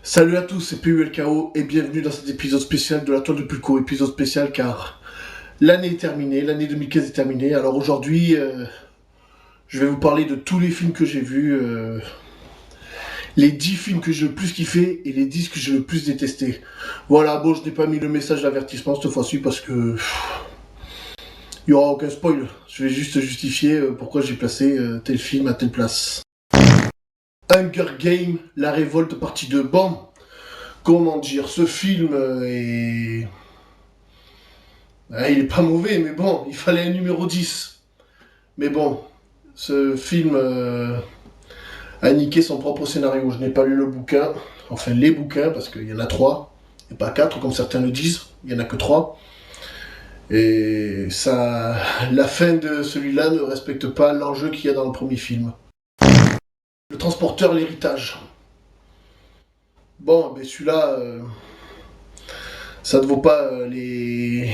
Salut à tous, c'est PULKO et bienvenue dans cet épisode spécial de la toile de Pulco. Épisode spécial car l'année est terminée, l'année 2015 est terminée. Alors aujourd'hui, je vais vous parler de tous les films que j'ai vus, les 10 films que j'ai le plus kiffé et les 10 que j'ai le plus détesté. Voilà, bon, je n'ai pas mis le message d'avertissement cette fois-ci parce que il n'y aura aucun spoil. Je vais juste justifier pourquoi j'ai placé tel film à telle place. Hunger Games, La Révolte partie 2. Bon, comment dire, ce film est... il est pas mauvais, mais bon, il fallait un numéro 10. Mais bon, ce film a niqué son propre scénario. Je n'ai pas lu le bouquin, enfin les bouquins, parce qu'il y en a 3, et pas 4, comme certains le disent. Il n'y en a que 3. Et ça, la fin de celui-là ne respecte pas l'enjeu qu'il y a dans le premier film. Le transporteur, l'héritage. Bon, mais celui-là, ça ne vaut pas les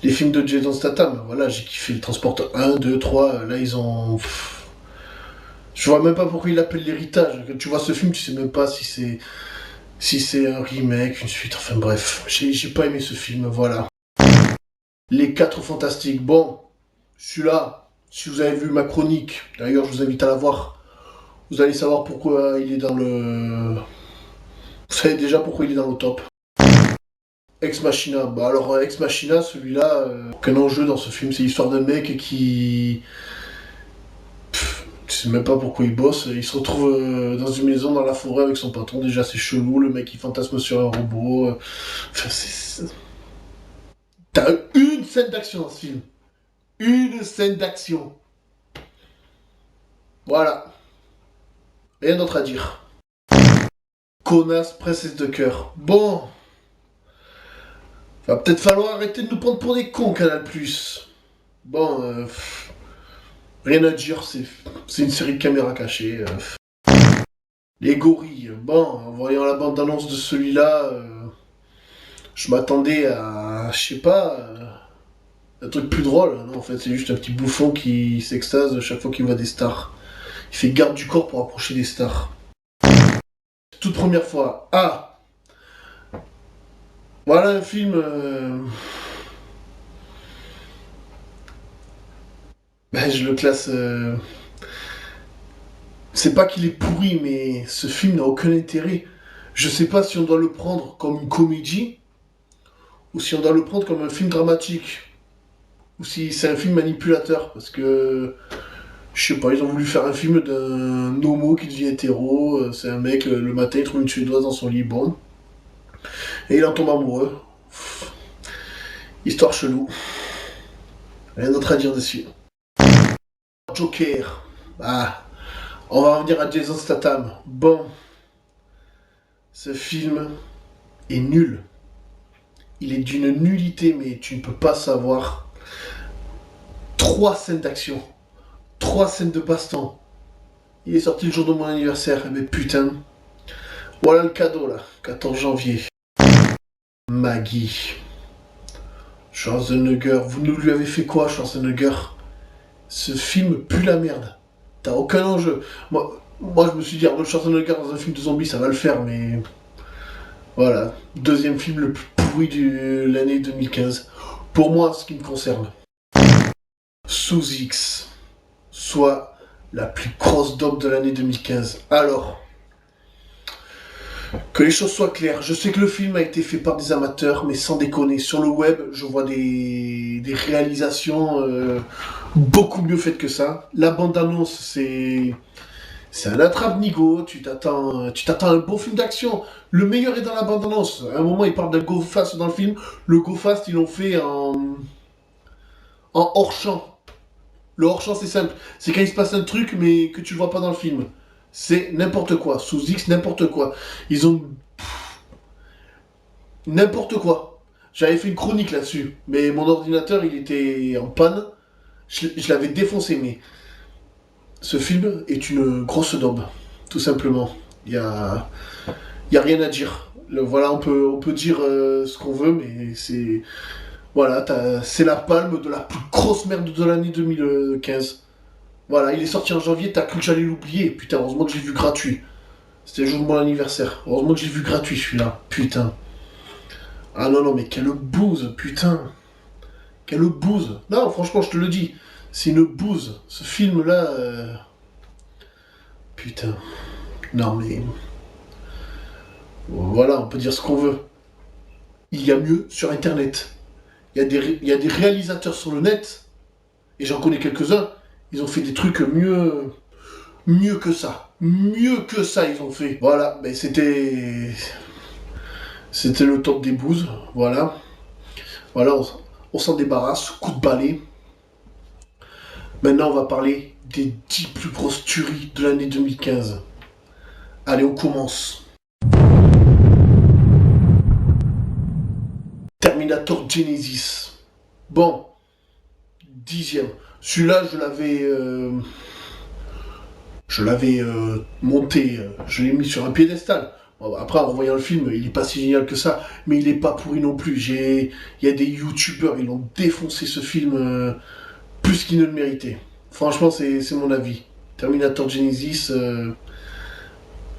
films de Jason Statham. Voilà, j'ai kiffé le transporteur 1, 2, 3. Là, ils ont... Je vois même pas pourquoi il l'appelle l'héritage. Quand tu vois ce film, tu sais même pas si c'est un remake, une suite. Enfin bref, j'ai pas aimé ce film, voilà. Les 4 Fantastiques. Bon, celui-là, si vous avez vu ma chronique, d'ailleurs, je vous invite à la voir. Vous allez savoir pourquoi il est dans le... Vous savez déjà pourquoi il est dans le top. Ex Machina. Bah alors, Ex Machina, celui-là, aucun enjeu dans ce film. C'est l'histoire d'un mec qui... Je sais même pas pourquoi il bosse. Il se retrouve dans une maison dans la forêt avec son patron. Déjà, c'est chelou. Le mec, il fantasme sur un robot. Enfin, T'as une scène d'action dans ce film. Une scène d'action. Voilà. Rien d'autre à dire. Connasse, princesse de cœur. Bon. Va peut-être falloir arrêter de nous prendre pour des cons, Canal+. Bon, rien à dire. C'est une série de caméras cachées. Les gorilles. Bon, en voyant la bande-annonce de celui-là... je m'attendais à, je sais pas, un truc plus drôle. Non, en fait, c'est juste un petit bouffon qui s'extase chaque fois qu'il voit des stars. Il fait garde du corps pour approcher des stars. Toute première fois. Ah, voilà un film. Je le classe. C'est pas qu'il est pourri, mais ce film n'a aucun intérêt. Je sais pas si on doit le prendre comme une comédie ou si on doit le prendre comme un film dramatique ou si c'est un film manipulateur parce que je sais pas, ils ont voulu faire un film d'un homo qui devient hétéro. C'est un mec, le matin, il trouve une suédoise dans son lit, bon. Et il en tombe amoureux. Histoire chelou. Rien d'autre à dire dessus. Joker. Ah, on va revenir à Jason Statham. Bon, ce film est nul. Il est d'une nullité, mais tu ne peux pas savoir. 3 scènes d'action. 3 scènes de baston. Il est sorti le jour de mon anniversaire. Mais putain. Voilà le cadeau là. 14 janvier. Maggie. Schwarzenegger. Vous nous lui avez fait quoi, Schwarzenegger? Ce film pue la merde. T'as aucun enjeu. Moi, je me suis dit, Arnold Schwarzenegger dans un film de zombies, ça va le faire, mais... Voilà. Deuxième film le plus pourri de l'année 2015. Pour moi, ce qui me concerne. Sous X. Soit la plus grosse dope de l'année 2015. Alors... Que les choses soient claires, je sais que le film a été fait par des amateurs, mais sans déconner, sur le web, je vois des réalisations beaucoup mieux faites que ça. La bande-annonce, c'est un attrape-nigo, tu t'attends à un beau film d'action. Le meilleur est dans la bande-annonce. À un moment, ils parlent d'un go fast dans le film. Le go fast, ils l'ont fait en hors-champ. Le hors-champ, c'est simple. C'est quand il se passe un truc, mais que tu le vois pas dans le film. C'est n'importe quoi. Sous X, n'importe quoi. Ils ont n'importe quoi. J'avais fait une chronique là-dessus, mais mon ordinateur il était en panne. Je l'avais défoncé, mais ce film est une grosse daube, tout simplement. Il y a rien à dire. Voilà, on peut dire ce qu'on veut, mais c'est voilà, c'est la palme de la plus grosse merde de l'année 2015. Voilà, il est sorti en janvier, t'as cru que j'allais l'oublier. Putain, heureusement que j'ai vu gratuit. C'était le jour de mon anniversaire. Heureusement que j'ai vu gratuit celui-là. Putain. Ah non, non, mais quelle bouse, putain. Quelle bouse. Non, franchement, je te le dis. C'est une bouse. Ce film-là. Putain. Non, mais. Voilà, on peut dire ce qu'on veut. Il y a mieux sur Internet. Il y a des réalisateurs sur le net, et j'en connais quelques-uns, ils ont fait des trucs mieux que ça. Mieux que ça, ils ont fait. Voilà, mais c'était le top des bouses. Voilà. Voilà, on s'en débarrasse. Coup de balai. Maintenant, on va parler des 10 plus grosses tueries de l'année 2015. Allez, on commence. Terminator Genesis. Bon, 10e. Celui-là, je l'avais monté, je l'ai mis sur un piédestal. Bon, après, en voyant le film, il est pas si génial que ça, mais il est pas pourri non plus. Il y a des youtubeurs, ils ont défoncé ce film plus qu'il ne le méritait. Franchement, c'est mon avis. Terminator Genesis,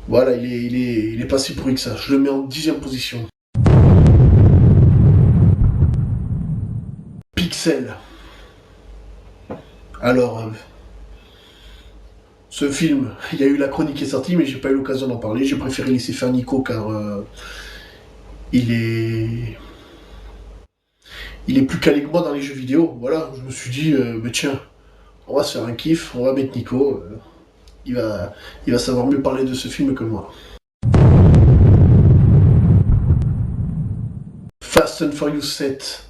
voilà, il est pas si pourri que ça. Je le mets en 10e position. Pixel. Alors, ce film, il y a eu la chronique qui est sortie, mais j'ai pas eu l'occasion d'en parler. J'ai préféré laisser faire Nico car il est il est plus calé que moi dans les jeux vidéo. Voilà, je me suis dit, mais tiens, on va se faire un kiff, on va mettre Nico. Il va savoir mieux parler de ce film que moi. Fast and Furious 7.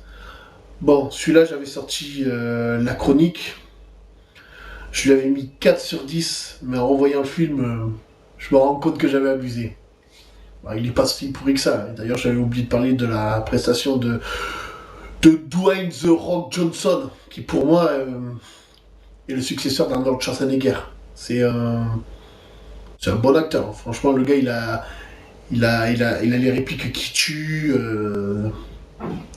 Bon, celui-là, j'avais sorti la chronique. Je lui avais mis 4 sur 10, mais en revoyant le film, je me rends compte que j'avais abusé. Bah, il est pas si pourri que ça. D'ailleurs, j'avais oublié de parler de la prestation de Dwayne The Rock Johnson, qui pour moi est le successeur d'Arnold Schwarzenegger. C'est un bon acteur. Franchement, le gars, il a les répliques qui tuent.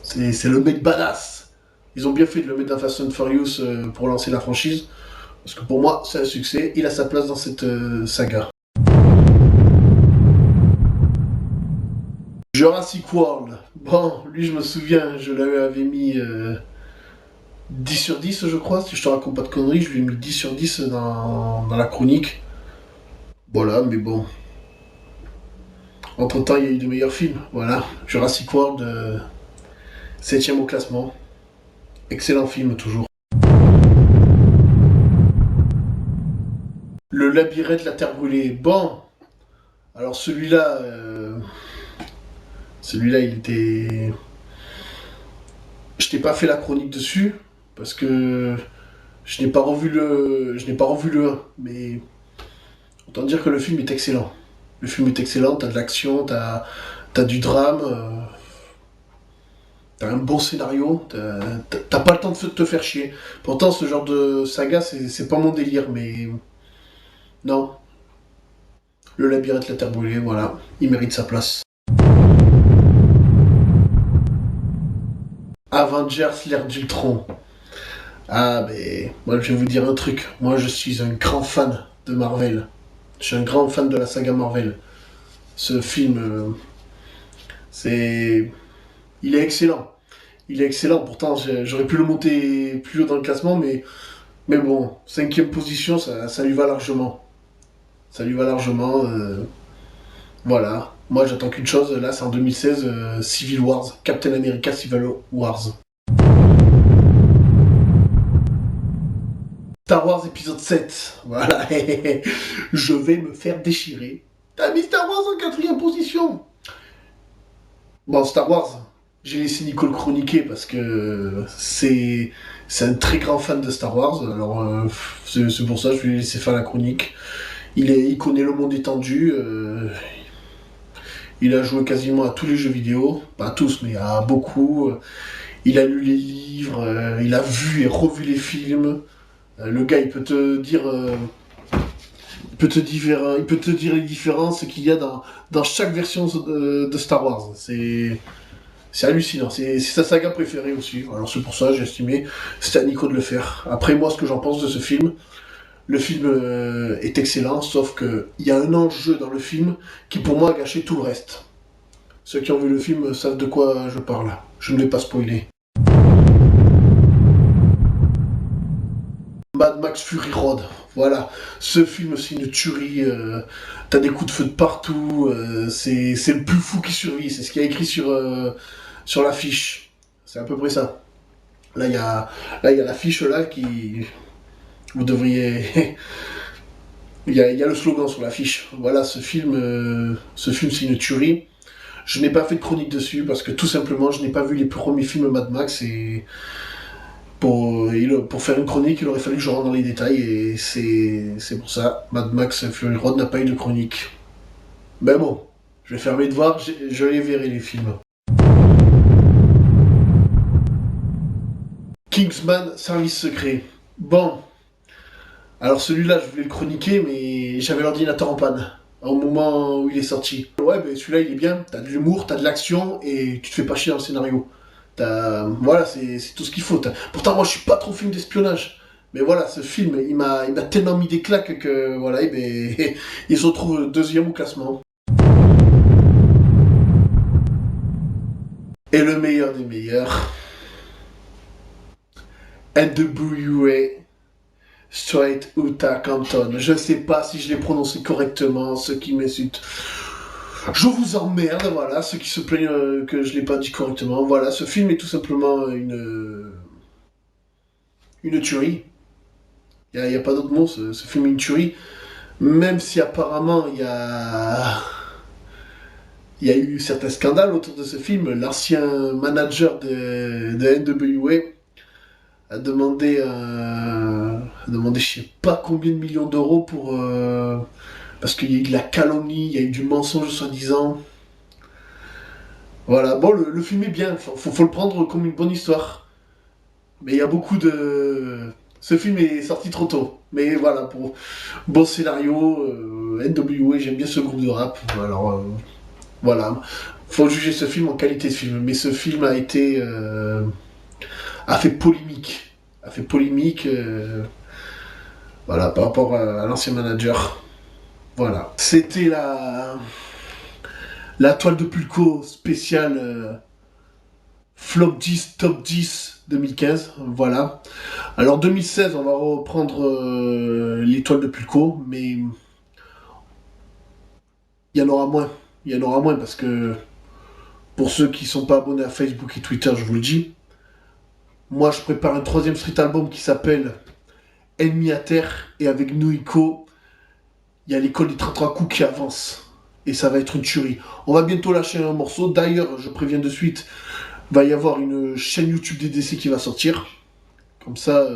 C'est le mec badass. Ils ont bien fait de le mettre dans Fast and Furious pour lancer la franchise. Parce que pour moi, c'est un succès. Il a sa place dans cette saga. Jurassic World. Bon, lui, je me souviens, je l'avais mis 10 sur 10, je crois. Si je te raconte pas de conneries, je lui ai mis 10 sur 10 dans la chronique. Voilà, mais bon. Entre temps, il y a eu de meilleurs films. Voilà. Jurassic World, 7ème au classement. Excellent film, toujours. Le labyrinthe, la terre brûlée. Bon. Alors celui-là, il était. Je t'ai pas fait la chronique dessus parce que je n'ai pas revu le 1, mais autant dire que le film est excellent. Le film est excellent, t'as de l'action, t'as du drame, t'as un bon scénario, t'as pas le temps de te faire chier. Pourtant, ce genre de saga, c'est pas mon délire, mais non. Le labyrinthe, la terre brûlée, voilà, il mérite sa place. Avengers, l'ère d'Ultron. Ah, mais moi je vais vous dire un truc. Moi je suis un grand fan de Marvel. Je suis un grand fan de la saga Marvel. Ce film, c'est. Il est excellent. Il est excellent. Pourtant, j'aurais pu le monter plus haut dans le classement, mais bon, 5ème position, ça lui va largement. Ça lui va largement. Voilà. Moi j'attends qu'une chose, là c'est en 2016, Civil Wars. Captain America Civil Wars. Star Wars épisode 7. Voilà. Je vais me faire déchirer. T'as mis Star Wars en 4ème position. Bon, Star Wars, j'ai laissé Nicole chroniquer parce que c'est un très grand fan de Star Wars. Alors, c'est pour ça que je lui ai laissé faire la chronique. Il connaît le monde étendu. Il a joué quasiment à tous les jeux vidéo. Pas à tous, mais à beaucoup. Il a lu les livres. Il a vu et revu les films. Le gars, il peut te dire. Il peut te dire les différences qu'il y a dans chaque version de Star Wars. C'est hallucinant. C'est sa saga préférée aussi. Alors c'est pour ça j'ai estimé c'était à Nico de le faire. Après moi, ce que j'en pense de ce film, Le film est excellent, sauf qu'il y a un enjeu dans le film qui pour moi a gâché tout le reste. Ceux qui ont vu le film savent de quoi je parle. Je ne vais pas spoiler. Mad Max Fury Road, voilà. Ce film, c'est une tuerie. T'as des coups de feu de partout. C'est le plus fou qui survit. C'est ce qu'il y a écrit sur l'affiche. C'est à peu près ça. Là, il y a l'affiche là qui. Vous devriez. Il y a le slogan sur l'affiche. Voilà, ce film, c'est une tuerie. Je n'ai pas fait de chronique dessus parce que tout simplement, je n'ai pas vu les premiers films Mad Max et pour faire une chronique, il aurait fallu que je rentre dans les détails et c'est pour ça. Mad Max Fury Road n'a pas eu de chronique. Ben bon, je vais faire mes devoirs, je les verrai les films. Kingsman, service secret. Bon, alors celui-là, je voulais le chroniquer, mais j'avais l'ordinateur en panne au moment où il est sorti. Ouais, ben celui-là, il est bien. T'as de l'humour, t'as de l'action et tu te fais pas chier dans le scénario. Voilà, c'est tout ce qu'il faut. Pourtant, moi, je suis pas trop film d'espionnage. Mais voilà, ce film, il m'a tellement mis des claques que, voilà, eh ben, il se retrouve deuxième au classement. Et le meilleur des meilleurs, NWA Straight Outta Compton. Je sais pas si je l'ai prononcé correctement, ceux qui m'insultent. Je vous emmerde, voilà, ceux qui se plaignent que je l'ai pas dit correctement. Voilà, ce film est tout simplement une tuerie. Il y a pas d'autre mot, ce film est une tuerie. Même si apparemment il y a eu certains scandales autour de ce film. L'ancien manager de NWA a demandé je sais pas combien de millions d'euros parce qu'il y a eu de la calomnie, il y a eu du mensonge soi-disant. Voilà, bon, le film est bien, faut le prendre comme une bonne histoire. Mais il y a beaucoup de. Ce film est sorti trop tôt. Mais voilà, pour bon scénario, NWA, j'aime bien ce groupe de rap. Alors, voilà. Faut juger ce film en qualité de film. Mais ce film a fait polémique. A fait polémique, voilà, par rapport à l'ancien manager. Voilà. C'était la toile de Pulco spéciale Flop 10, Top 10 2015. Voilà. Alors 2016, on va reprendre l'étoile de Pulco, mais il y en aura moins. Il y en aura moins parce que pour ceux qui sont pas abonnés à Facebook et Twitter, je vous le dis, moi je prépare un troisième street album qui s'appelle Ennemi à terre et avec Noiko, il y a l'école des 33 coups qui avance. Et ça va être une tuerie. On va bientôt lâcher un morceau. D'ailleurs, je préviens de suite, va y avoir une chaîne YouTube DDC qui va sortir. Comme ça,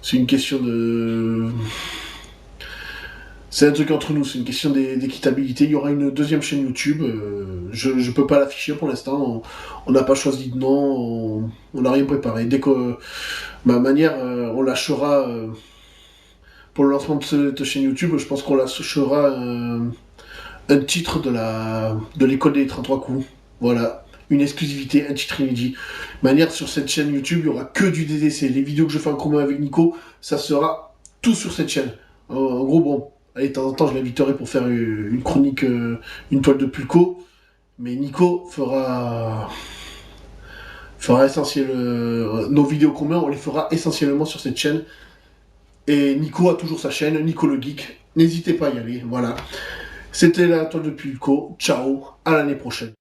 c'est une question de. C'est un truc entre nous, c'est une question d'équitabilité. Il y aura une deuxième chaîne YouTube. Je peux pas l'afficher pour l'instant. On n'a pas choisi de nom. On n'a rien préparé. Dès que ma manière, on lâchera pour le lancement de cette chaîne YouTube. Je pense qu'on lâchera un titre de l'école des 33 coups. Voilà. Une exclusivité, un titre inédit. Manière, sur cette chaîne YouTube, il n'y aura que du DDC. Les vidéos que je fais en commun avec Nico, ça sera tout sur cette chaîne. En gros, bon, allez, de temps en temps, je l'inviterai pour faire une chronique, une toile de Pulco. Mais Nico fera nos vidéos communs, on les fera essentiellement sur cette chaîne. Et Nico a toujours sa chaîne, Nico le Geek. N'hésitez pas à y aller, voilà. C'était la toile de Pulco. Ciao, à l'année prochaine.